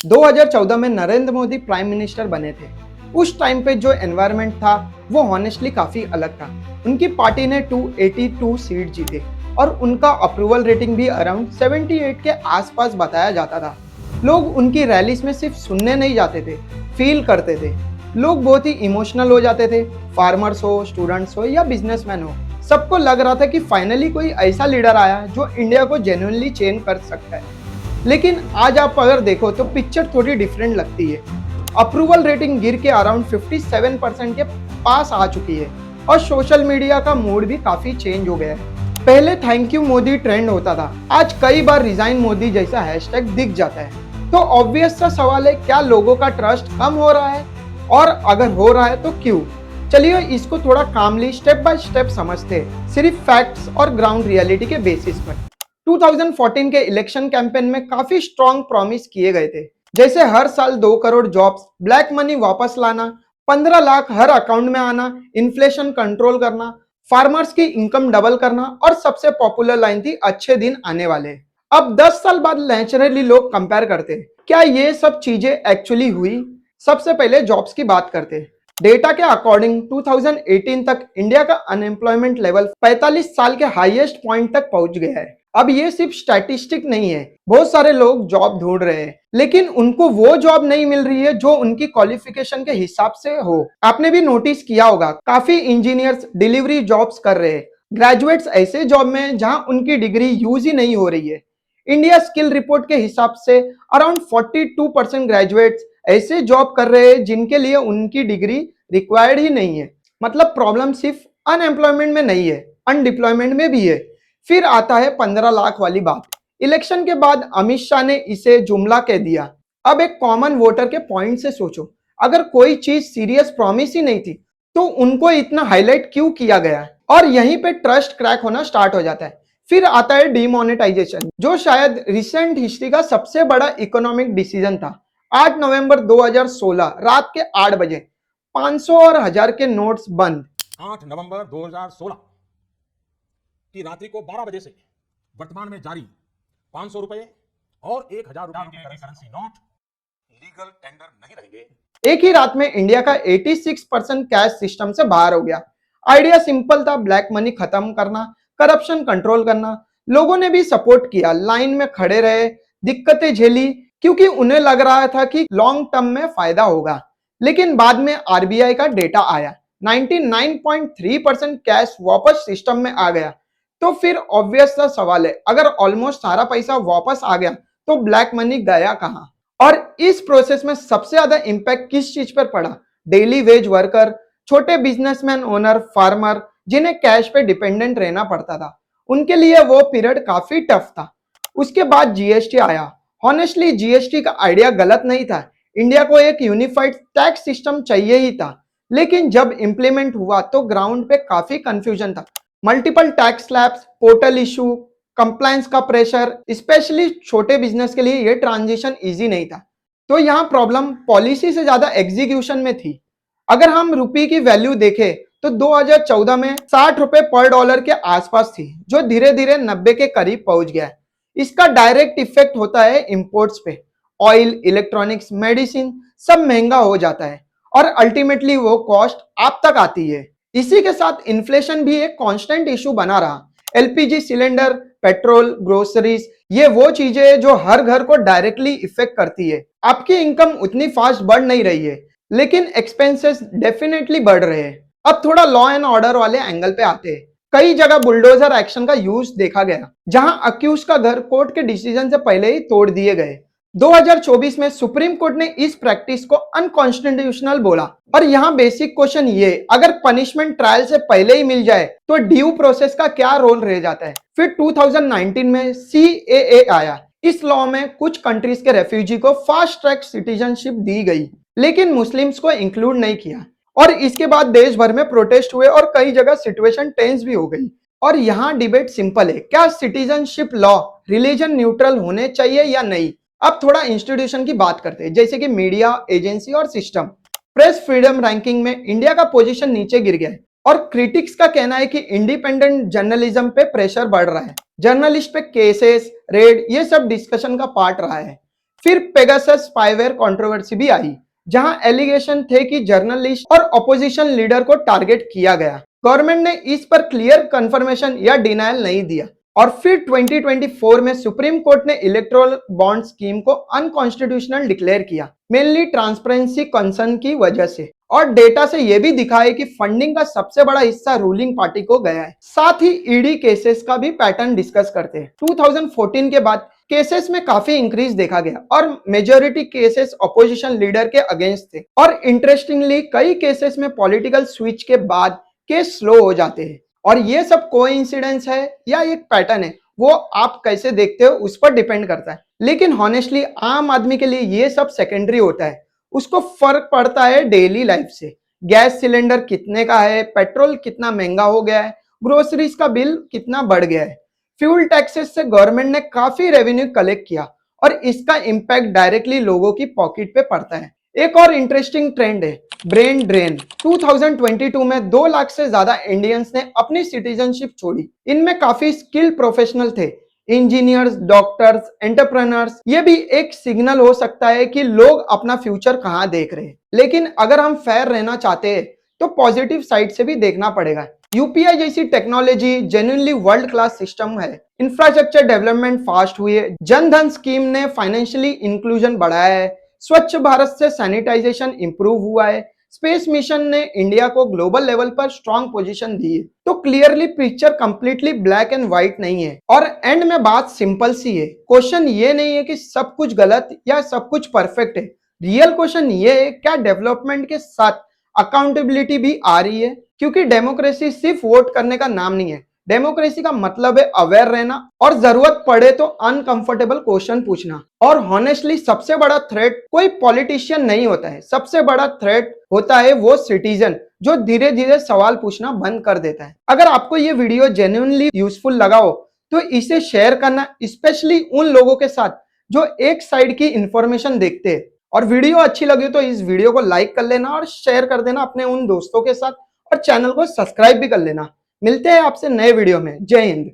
2014 में Narendra Modi prime minister बने थे। उस टाइम पे जो एनवायरनमेंट था वो हॉनेस्टली काफी अलग था। उनकी पार्टी ने 282 सीट जीते और उनका अप्रूवल रेटिंग भी अराउंड 78 के आसपास बताया जाता था। लोग उनकी रैलीज में सिर्फ सुनने नहीं जाते थे, फील करते थे। लोग बहुत ही इमोशनल हो जाते थे। फार्मर्स हो, स्टूडेंट्स हो या बिजनेसमैन हो, सबको लग रहा था कि फाइनली कोई ऐसा लीडर आया जो इंडिया को जेन्युइनली चेंज कर सकता है। लेकिन आज आप अगर देखो तो पिक्चर थोड़ी डिफरेंट लगती है। अप्रूवल रेटिंग गिर के अराउंड 57% के पास आ चुकी है और सोशल मीडिया का मूड भी काफी चेंज हो गया है। पहले थैंक यू मोदी ट्रेंड होता था, आज कई बार रिजाइन मोदी जैसा हैशटैग दिख जाता है। तो ऑब्वियस सा सवाल है, क्या लोगों का ट्रस्ट कम हो रहा है, और अगर हो रहा है तो क्यों? चलिए इसको थोड़ा कामली स्टेप बाय स्टेप समझते हैं, सिर्फ फैक्ट्स और ग्राउंड रियलिटी के बेसिस पर। 2014 के इलेक्शन कैंपेन में काफी स्ट्रॉन्ग प्रॉमिस किए गए थे, जैसे हर साल 2 करोड़ जॉब्स, ब्लैक मनी वापस लाना, 15 लाख हर अकाउंट में आना, इन्फ्लेशन कंट्रोल करना, फार्मर्स की इनकम डबल करना, और सबसे पॉपुलर लाइन थी अच्छे दिन आने वाले। अब 10 साल बाद नेचुरली लोग कंपेयर करते हैं, क्या ये सब चीजें एक्चुअली हुई? सबसे पहले जॉब्स की बात करते हैं। डेटा के अकॉर्डिंग 2018 तक इंडिया का अनएम्प्लॉयमेंट लेवल 45 साल के हाईएस्ट पॉइंट तक पहुंच गया है। अब ये सिर्फ स्टैटिस्टिक नहीं है, बहुत सारे लोग जॉब ढूंढ रहे हैं, लेकिन उनको वो जॉब नहीं मिल रही है जो उनकी क्वालिफिकेशन के हिसाब से हो। आपने भी नोटिस किया होगा, काफी इंजीनियर्स डिलीवरी जॉब्स कर रहे हैं, ग्रेजुएट्स ऐसे जॉब में जहां उनकी डिग्री यूज ही नहीं हो रही है। इंडिया स्किल रिपोर्ट के हिसाब से अराउंड 42% ग्रेजुएट्स ऐसे जॉब कर रहे हैं जिनके लिए उनकी डिग्री रिक्वायर्ड ही नहीं है। मतलब प्रॉब्लम सिर्फ अनएम्प्लॉयमेंट में नहीं है, अनडिप्लॉयमेंट में भी है। फिर आता है 15 लाख वाली बात। इलेक्शन के बाद अमित शाह ने इसे जुमला कह दिया। अब एक कॉमन वोटर के पॉइंट से सोचो, अगर कोई चीज सीरियस प्रॉमिस ही नहीं थी तो उनको इतना हाईलाइट क्यों किया गया? और यहीं पे ट्रस्ट क्रैक होना स्टार्ट हो जाता है। फिर आता है डिमोनेटाइजेशन, जो शायद रिसेंट हिस्ट्री का सबसे बड़ा इकोनॉमिक डिसीजन था। 8 नवंबर 2016 रात के 8 बजे 500 और 1000 के नोट्स बंद। 8 नवंबर 2016 की रात्रि को 12 बजे से वर्तमान में जारी 500 रुपए और 1000 रुपए के करेंसी नोट लीगल टेंडर नहीं रहेंगे। एक ही रात में इंडिया का 86% कैश सिस्टम से बाहर हो गया। आइडिया सिंपल था, ब्लैक मनी खत्म करना, करप्शन कंट्रोल करना। लोगों ने भी सपोर्ट किया, लाइन में खड़े रहे, दिक्कतें झेली, क्योंकि उन्हें लग रहा था कि लॉन्ग टर्म में फायदा होगा। लेकिन बाद में आरबीआई का डेटा आया, 99.3% कैश वापस सिस्टम में आ गया। तो फिर ऑब्वियस सा सवाल है, अगर ऑलमोस्ट सारा पैसा वापस आ गया तो ब्लैक मनी गया कहां? और इस प्रोसेस में सबसे ज्यादा इंपैक्ट किस चीज पर पड़ा? डेली वेज वर्कर, छोटे बिजनेसमैन ओनर, फार्मर, जिन्हें कैश पे डिपेंडेंट रहना पड़ता था, उनके लिए वो पीरियड काफी टफ था। उसके बाद जीएसटी आया। हॉनेस्टली जीएसटी का आइडिया गलत नहीं था, इंडिया को एक यूनिफाइड टैक्स सिस्टम चाहिए ही था। लेकिन जब इंप्लीमेंट हुआ तो ग्राउंड पे काफी कंफ्यूजन था। Multiple tax slabs, portal issue, compliance का प्रेशर, स्पेशली छोटे बिजनेस के लिए ये ट्रांजिशन इजी नहीं था। तो यहाँ प्रॉब्लम पॉलिसी से ज्यादा एग्जीक्यूशन में थी। अगर हम रुपये की वैल्यू देखें तो 2014 में 60 रुपए पर डॉलर के आसपास थी, जो धीरे धीरे 90 के करीब पहुंच गया। इसका डायरेक्ट इफेक्ट होता है इंपोर्ट्स पे। ऑयल, इलेक्ट्रॉनिक्स, मेडिसिन सब महंगा हो जाता है और अल्टीमेटली वो कॉस्ट आप तक आती है। इसी के साथ इन्फ्लेशन भी एक कांस्टेंट इशू बना रहा। एलपीजी सिलेंडर, पेट्रोल, ग्रोसरीज, ये वो चीजें हैं जो हर घर को डायरेक्टली इफेक्ट करती है। आपकी इनकम उतनी फास्ट बढ़ नहीं रही है, लेकिन एक्सपेंसेस डेफिनेटली बढ़ रहे हैं। अब थोड़ा लॉ एंड ऑर्डर वाले एंगल पे आते हैं। कई जगह बुलडोजर एक्शन का यूज देखा गया, जहां अक्यूज का घर कोर्ट के डिसीजन से पहले ही तोड़ दिए गए। 2024 में सुप्रीम कोर्ट ने इस प्रैक्टिस को अनकॉन्स्टिट्यूशनल बोला। और यहाँ बेसिक क्वेश्चन ये, अगर पनिशमेंट ट्रायल से पहले ही मिल जाए तो ड्यू प्रोसेस का क्या रोल रह जाता है? फिर 2019 में सीएए आया। इस लॉ में कुछ कंट्रीज के रेफ्यूजी को फास्ट ट्रैक सिटीजनशिप दी गई, लेकिन मुस्लिम्स को इंक्लूड नहीं किया। और इसके बाद देश भर में प्रोटेस्ट हुए और कई जगह सिचुएशन टेंस भी हो गई। और यहाँ डिबेट सिंपल है, क्या सिटीजनशिप लॉ रिलीजन न्यूट्रल होने चाहिए या नहीं? अब थोड़ा इंस्टीट्यूशन की बात करते हैं, जैसे कि मीडिया, एजेंसी और सिस्टम। प्रेस फ्रीडम रैंकिंग में इंडिया का पोजीशन नीचे गिर गया है और क्रिटिक्स का कहना है कि इंडिपेंडेंट जर्नलिज्म पे प्रेशर बढ़ रहा है। जर्नलिस्ट पे केसेस, रेड, ये सब डिस्कशन का पार्ट रहा है। फिर पेगासस स्पाईवेयर कंट्रोवर्सी भी आई, जहां एलिगेशन थे कि जर्नलिस्ट और अपोजिशन लीडर को टारगेट किया गया। गवर्नमेंट ने इस पर क्लियर कंफर्मेशन या डिनायल नहीं दिया और फिर 2024 में सुप्रीम कोर्ट ने इलेक्टोरल बॉन्ड स्कीम को अनकॉन्स्टिट्यूशनल डिक्लेयर किया, मेनली ट्रांसपेरेंसी कंसर्न की वजह से। और डेटा से यह भी दिखा है कि फंडिंग का सबसे बड़ा हिस्सा रूलिंग पार्टी को गया है। साथ ही ईडी केसेस का भी पैटर्न डिस्कस करते हैं। 2014 के बाद केसेस में काफी इंक्रीज देखा गया और मेजोरिटी केसेस अपोजिशन लीडर के अगेंस्ट थे। और इंटरेस्टिंगली कई केसेस में पॉलिटिकल स्विच के बाद केस स्लो हो जाते हैं। और ये सब कोइंसिडेंस है या एक पैटर्न है, वो आप कैसे देखते हो उस पर डिपेंड करता है। लेकिन हॉनेस्टली आम आदमी के लिए ये सब सेकेंडरी होता है। उसको फर्क पड़ता है डेली लाइफ से। गैस सिलेंडर कितने का है, पेट्रोल कितना महंगा हो गया है, ग्रोसरीज का बिल कितना बढ़ गया है। फ्यूल टैक्सेस से गवर्नमेंट ने काफी रेवेन्यू कलेक्ट किया और इसका इंपैक्ट डायरेक्टली लोगों की पॉकेट पे पड़ता है। एक और इंटरेस्टिंग ट्रेंड है ब्रेन ड्रेन। 2022 में 2 लाख से ज्यादा इंडियंस ने अपनी सिटीजनशिप छोड़ी। इनमें काफी स्किल्ड प्रोफेशनल थे, इंजीनियर्स, डॉक्टर्स, एंटरप्रेन्योर्स। ये भी एक सिग्नल हो सकता है कि लोग अपना फ्यूचर कहां देख रहे हैं। लेकिन अगर हम फेयर रहना चाहते हैं तो पॉजिटिव साइड से भी देखना पड़ेगा। यूपीआई जैसी technology genuinely world class system है। इंफ्रास्ट्रक्चर डेवलपमेंट फास्ट हुई है, जन धन स्कीम ने फाइनेंशियली इंक्लूजन बढ़ाया है, स्वच्छ भारत से सैनिटाइजेशन इंप्रूव हुआ है, स्पेस मिशन ने इंडिया को ग्लोबल लेवल पर स्ट्रॉन्ग पोजीशन दी है। तो clearly picture completely black and white नहीं है। और एंड में बात सिंपल सी है, क्वेश्चन ये नहीं है कि सब कुछ गलत या सब कुछ परफेक्ट है। रियल क्वेश्चन ये है, क्या डेवलपमेंट के साथ अकाउंटेबिलिटी भी आ रही है? क्योंकि डेमोक्रेसी सिर्फ वोट करने का नाम नहीं है। डेमोक्रेसी का मतलब है अवेयर रहना और जरूरत पड़े तो अनकंफर्टेबल क्वेश्चन पूछना। और हॉनेस्टली सबसे बड़ा थ्रेट कोई पॉलिटिशियन नहीं होता है, सबसे बड़ा थ्रेट होता है वो सिटीजन जो धीरे धीरे सवाल पूछना बंद कर देता है। अगर आपको ये वीडियो जेन्युइनली यूजफुल लगा हो तो इसे शेयर करना, स्पेशली उन लोगों के साथ जो एक साइड की इंफॉर्मेशन देखते हैं। और वीडियो अच्छी लगी तो इस वीडियो को लाइक कर लेना और शेयर कर देना अपने उन दोस्तों के साथ, और चैनल को सब्सक्राइब भी कर लेना। मिलते हैं आपसे नए वीडियो में। जय हिंद।